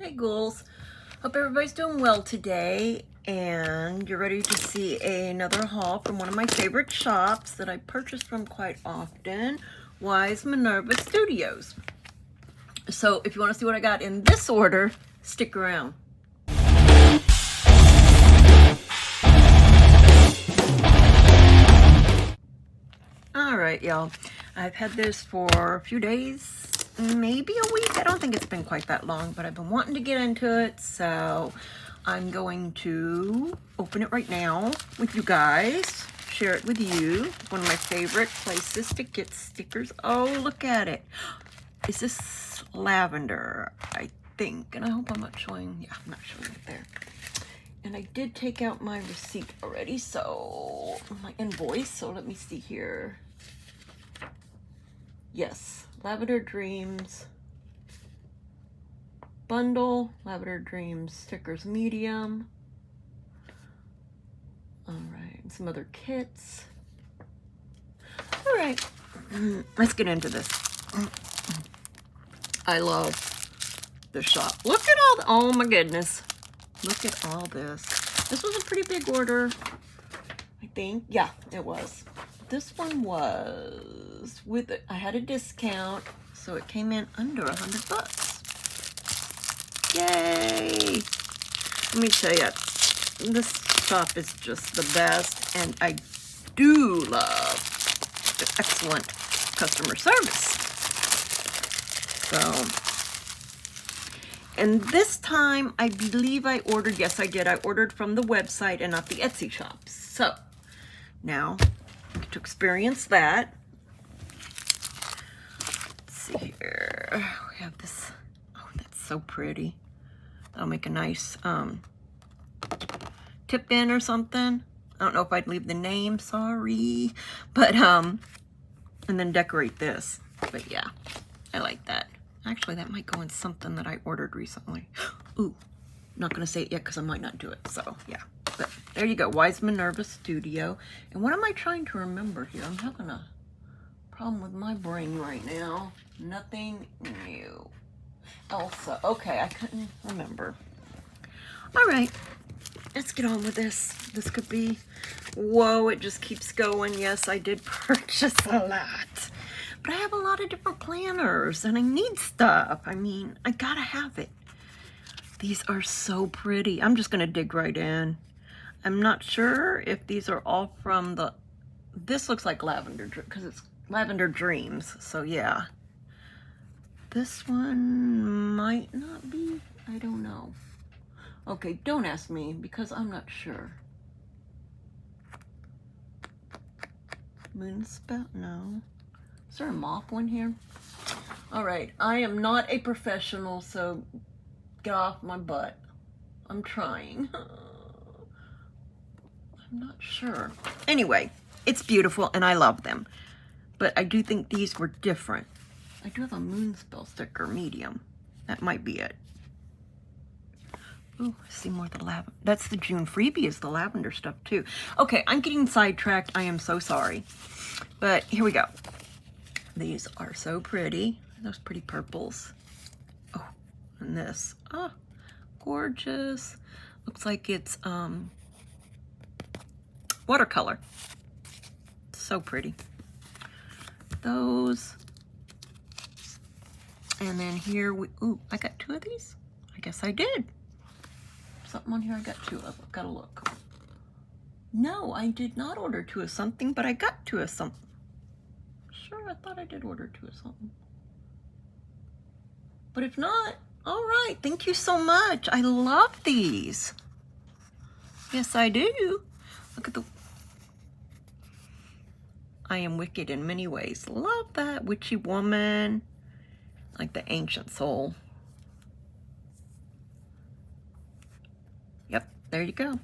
Hey ghouls, hope everybody's doing well today, and you're ready to see another haul from one of my favorite shops that I purchase from quite often, Minerva Studios. So if you want to see what I got in this order, stick around. Alright y'all, I've had this for a few days, maybe a week. I don't think it's been quite that long, but I've been wanting to get into it, so I'm going to open it right now with you guys, share it with you. It's one of my favorite places to get stickers. Oh, look at it. Is this lavender, I think? And I hope I'm not showing, yeah, I'm not showing it there. And I did take out my receipt already, so my invoice, so let me see here. Yes, Lavender Dreams bundle, Lavender Dreams stickers medium. All right, and some other kits. All right, let's get into this. I love the shop. Look at all the, oh my goodness. Look at all this. This was a pretty big order, I think. Yeah, it was. This one was with it. I had a discount, so it came in under $100. Yay! Let me tell you, this shop is just the best, and I do love the excellent customer service. So, and this time, I believe I ordered, yes I did, I ordered from the website and not the Etsy shop. So, now, to experience that, let's see here, we have this, oh that's so pretty. That'll make a nice tip in or something. I don't know if I'd leave the name, sorry, but and then decorate this. But yeah, I like that. Actually, that might go in something that I ordered recently. Ooh, not gonna say it yet because I might not do it, so yeah. But there you go, Minerva Studio. And what am I trying to remember here? I'm having a problem with my brain right now. Nothing new. Elsa, okay, I couldn't remember. All right, let's get on with this. This could be, whoa, it just keeps going. Yes, I did purchase a lot. But I have a lot of different planners and I need stuff. I mean, I gotta have it. These are so pretty. I'm just gonna dig right in. I'm not sure if these are all from the, this looks like Lavender, because it's Lavender Dreams, so yeah. This one might not be, I don't know. Okay, don't ask me because I'm not sure. Moonspell, no. Is there a mop one here? All right, I am not a professional, so get off my butt. I'm trying. I'm not sure. Anyway, it's beautiful and I love them. But I do think these were different. I do have a Moonspell sticker, medium. That might be it. Ooh, I see more of the lavender. That's the June freebie, is the lavender stuff too. Okay, I'm getting sidetracked. I am so sorry. But here we go. These are so pretty. Those pretty purples. Oh, and this. Oh, gorgeous. Looks like it's watercolor. So pretty. Those. And then here we, ooh, I got two of these? I guess I did. Something on here I got two of. I've got to look. No, I did not order two of something, but I got two of something. Sure, I thought I did order two of something. But if not, all right. Thank you so much. I love these. Yes, I do. Look at the, I am wicked in many ways. Love that. Witchy woman. Like the ancient soul. Yep, there you go.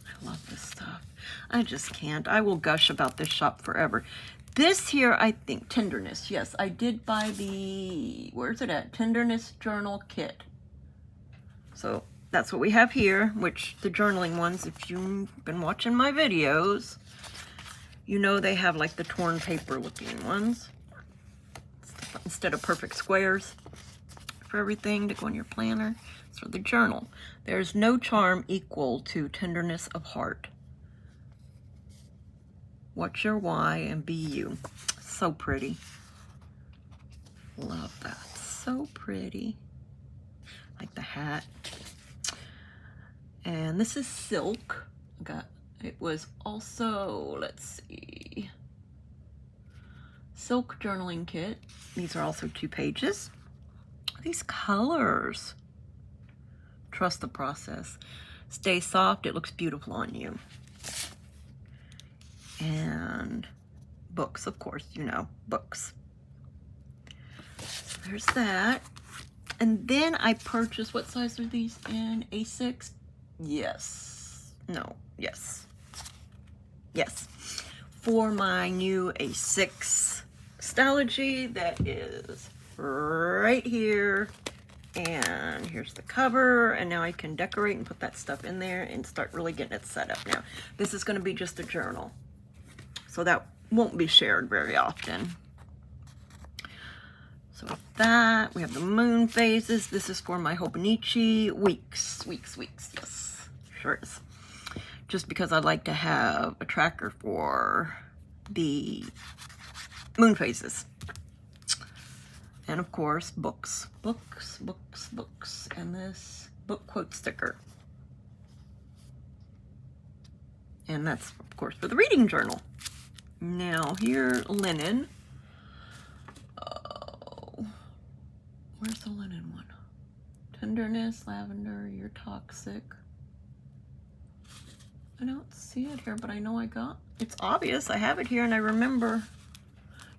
I love this stuff. I just can't. I will gush about this shop forever. This here, I think, Tenderness. Yes, I did buy the, where's it at? Tenderness Journal Kit. So that's what we have here, which the journaling ones, if you've been watching my videos, you know they have like the torn paper looking ones instead of perfect squares. for everything to go in your planner. It's for the journal. There's no charm equal to tenderness of heart. What's your why and be you. So pretty. Love that. So pretty. Like the hat. And this is silk. It was also, let's see, silk journaling kit. These are also 2 pages. These colors. Trust the process. Stay soft. It looks beautiful on you. And books, of course, you know, books. So there's that. And then I purchased, what size are these in? A6? Yes. No. Yes. Yes. For my new A6 Stalogy that is right here. And here's the cover. And now I can decorate and put that stuff in there and start really getting it set up now. This is going to be just a journal. So that won't be shared very often. So with that, we have the moon phases. This is for my Hobonichi weeks. Yes, sure is. Just because I'd like to have a tracker for the moon phases. And of course, books. And this book quote sticker. And that's, of course, for the reading journal. Now here, linen. Where's the linen one? Tenderness, lavender, you're toxic. I don't see it here, but I know I got, it's obvious. I have it here and I remember.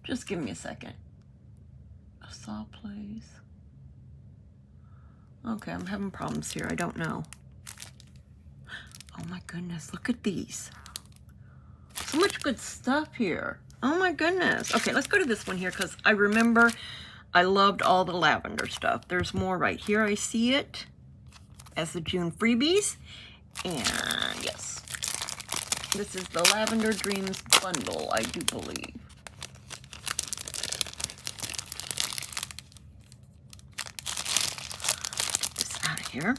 Just give me a second. A saw place. Okay, I'm having problems here. I don't know. Oh my goodness, look at these. So much good stuff here. Oh my goodness. Okay, let's go to this one here because I remember I loved all the lavender stuff. There's more right here. I see it as the June freebies. And yes, this is the Lavender Dreams bundle, I do believe. Get this out of here.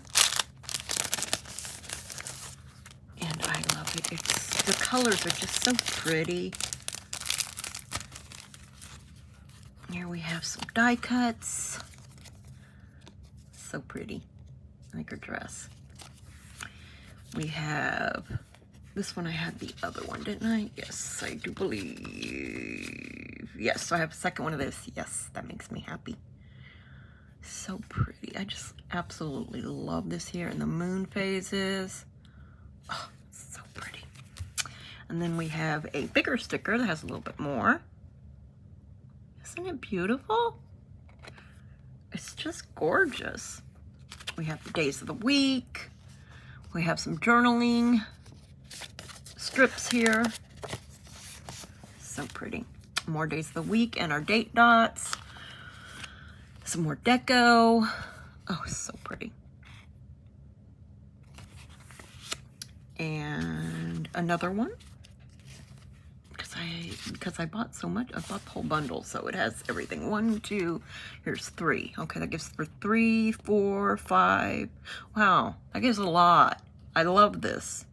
And I love it. The colors are just so pretty. Here we have some die cuts. So pretty. Like her dress. We have this one. I had the other one, didn't I? Yes, I do believe. Yes, so I have a second one of this. Yes, that makes me happy. So pretty. I just absolutely love this here. And the moon phases. Oh, so pretty. And then we have a bigger sticker that has a little bit more. Isn't it beautiful? It's just gorgeous. We have the days of the week. We have some journaling strips here. So pretty. More days of the week and our date dots. Some more deco. Oh, so pretty. And another one. Because I bought so much. I bought the whole bundle, so it has everything. 1, 2, here's 3. Okay, that gives for 3, 4, 5. Wow, that gives a lot. I love this.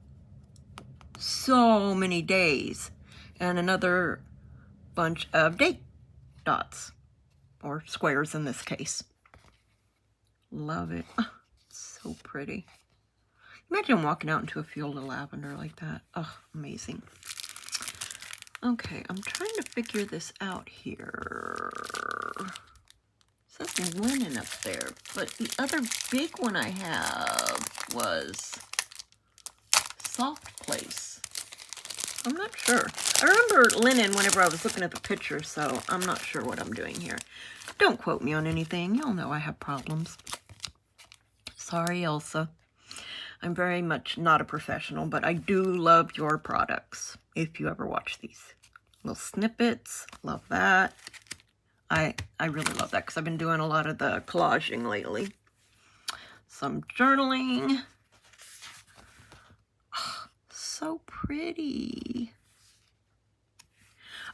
So many days. And another bunch of date dots. Or squares in this case. Love it. Oh, so pretty. Imagine walking out into a field of lavender like that. Oh, amazing. Okay, I'm trying to figure this out here. It says linen up there, but the other big one I have was soft place. I'm not sure. I remember linen whenever I was looking at the picture, so I'm not sure what I'm doing here. Don't quote me on anything. Y'all know I have problems. Sorry, Elsa. I'm very much not a professional, but I do love your products. If you ever watch these little snippets, love that. I really love that because I've been doing a lot of the collaging lately. Some journaling. Oh, so pretty.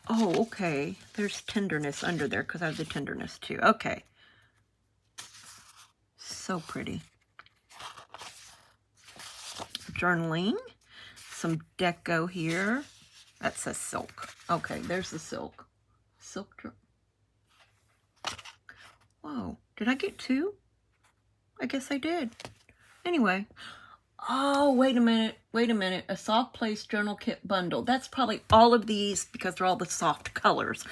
Oh, okay. There's tenderness under there because I have the tenderness too. Okay. So pretty. Journaling. Some deco here. That says silk. Okay, there's the silk. Silk. Whoa, did I get 2? I guess I did. Anyway. Oh, wait a minute. Wait a minute. A soft place journal kit bundle. That's probably all of these because they're all the soft colors.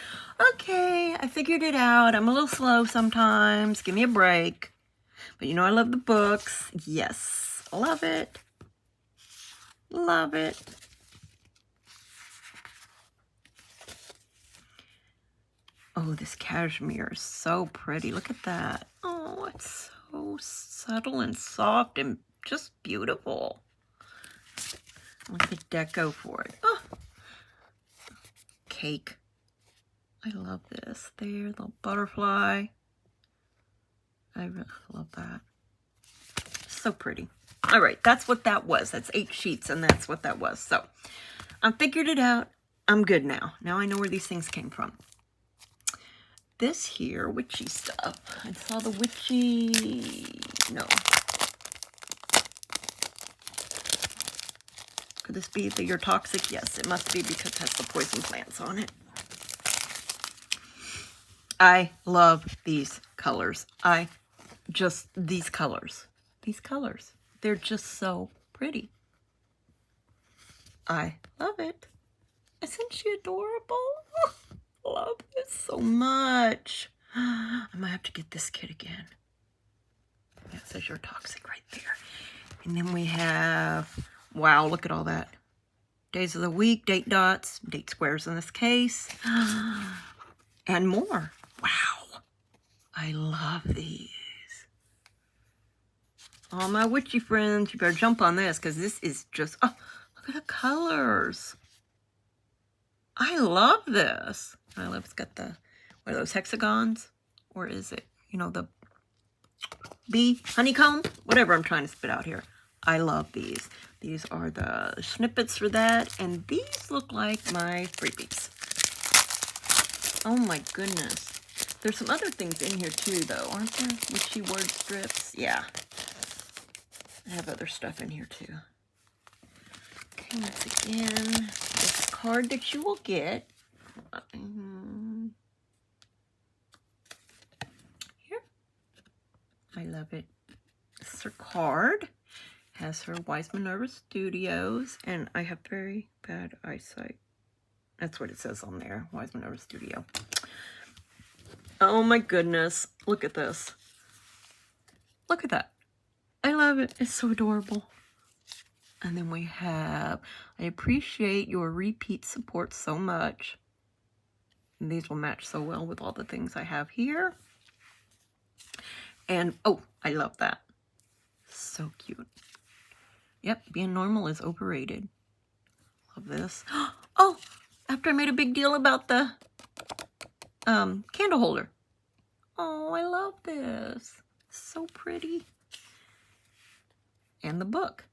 Okay, I figured it out. I'm a little slow sometimes. Give me a break. But you know I love the books. Yes, love it. Love it. Oh, this cashmere is so pretty. Look at that. Oh, it's so subtle and soft and just beautiful. Look at the deco for it. Oh, cake. I love this. There, little butterfly. I really love that. So pretty. All right, that's what that was. That's 8 sheets, and that's what that was. So I figured it out. I'm good now. Now I know where these things came from. This here, witchy stuff. I saw the witchy... No. Could this be that you're toxic? Yes, it must be because it has the poison plants on it. I love these colors. These colors. These colors. They're just so pretty. I love it. Isn't she adorable? Love this so much. I might have to get this kit again. Yeah, it says you're toxic right there. And then we have, wow, look at all that. Days of the week, date dots, date squares in this case, and more. Wow. I love these. All my witchy friends, you better jump on this because this is just, oh, look at the colors. I love this. I love it's got the, what are those, hexagons? Or is it, you know, the bee, honeycomb? Whatever I'm trying to spit out here. I love these. These are the snippets for that. And these look like my freebies. Oh my goodness. There's some other things in here too, though, aren't there? Witchy word strips. Yeah. I have other stuff in here too. Okay, once again, this card that you will get. Here. I love it. This is her card. Has her Wise Minerva Studios. And I have very bad eyesight. That's what it says on there. Wise Minerva Studio. Oh my goodness. Look at this. Look at that. I love it. It's so adorable. And then we have, I appreciate your repeat support so much. And these will match so well with all the things I have here. And, oh, I love that. So cute. Yep, being normal is overrated. Love this. Oh, after I made a big deal about the candle holder. Oh, I love this. So pretty. And the book.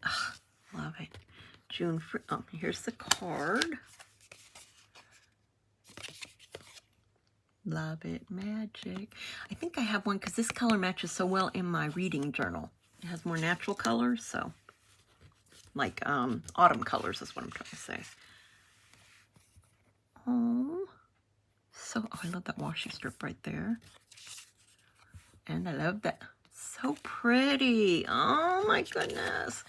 Oh, love it. June, oh, here's the card. Love it. Magic. I think I have one because this color matches so well in my reading journal. It has more natural colors, so like autumn colors is what I'm trying to say. Oh, so, oh, I love that washi strip right there. And I love that. So pretty. Oh my goodness.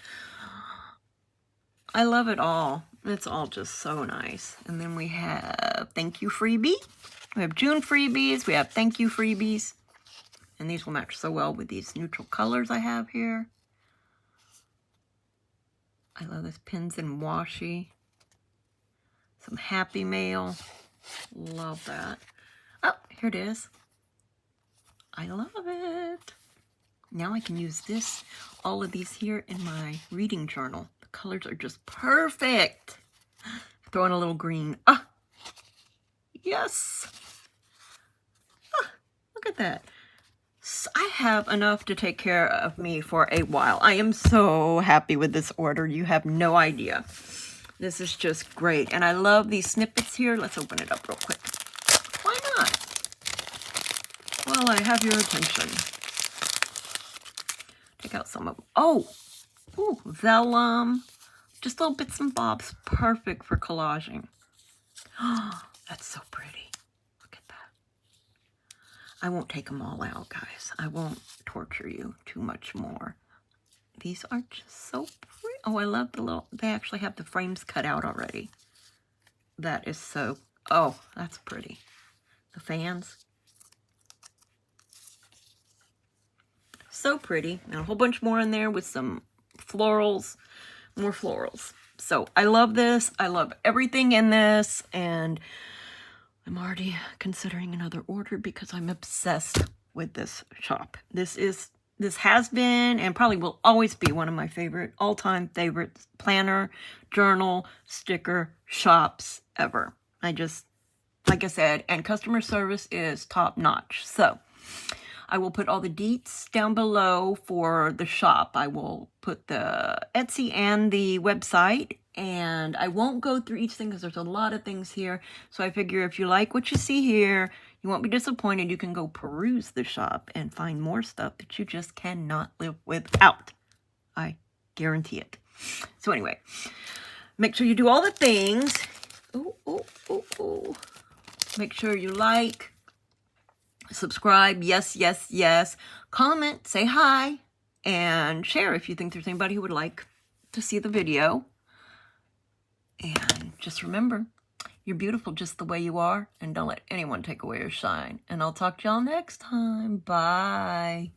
I love it all. It's all just so nice. And then we have thank you freebie. We have June freebies. We have thank you freebies. And these will match so well with these neutral colors I have here. I love this pins and washi. Some happy mail. Love that. Oh, here it is. I love it. Now I can use this, all of these here in my reading journal. The colors are just perfect. Throw in a little green. Ah, yes. Ah, look at that. So I have enough to take care of me for a while. I am so happy with this order. You have no idea. This is just great. And I love these snippets here. Let's open it up real quick. Why not? while I have your attention. Take out some of them. Oh, ooh, vellum. Just little bits and bobs. Perfect for collaging. Oh, that's so pretty. Look at that. I won't take them all out, guys. I won't torture you too much more. These are just so pretty. Oh, I love the little, they actually have the frames cut out already. That is so, oh, that's pretty. The fans. So pretty. And a whole bunch more in there with some florals, more florals. So I love this. I love everything in this. And I'm already considering another order because I'm obsessed with this shop. This has been and probably will always be one of my favorite, all-time favorite planner, journal, sticker shops ever. I just, like I said, and customer service is top notch. So I will put all the deets down below for the shop. I will put the Etsy and the website, and I won't go through each thing because there's a lot of things here. So I figure if you like what you see here, you won't be disappointed. You can go peruse the shop and find more stuff that you just cannot live without. I guarantee it. So anyway, make sure you do all the things. Ooh, ooh, ooh, ooh. Make sure you like, subscribe, yes, yes, yes. Comment, say hi, and share if you think there's anybody who would like to see the video. And just remember, you're beautiful just the way you are, and don't let anyone take away your shine. And I'll talk to y'all next time. Bye.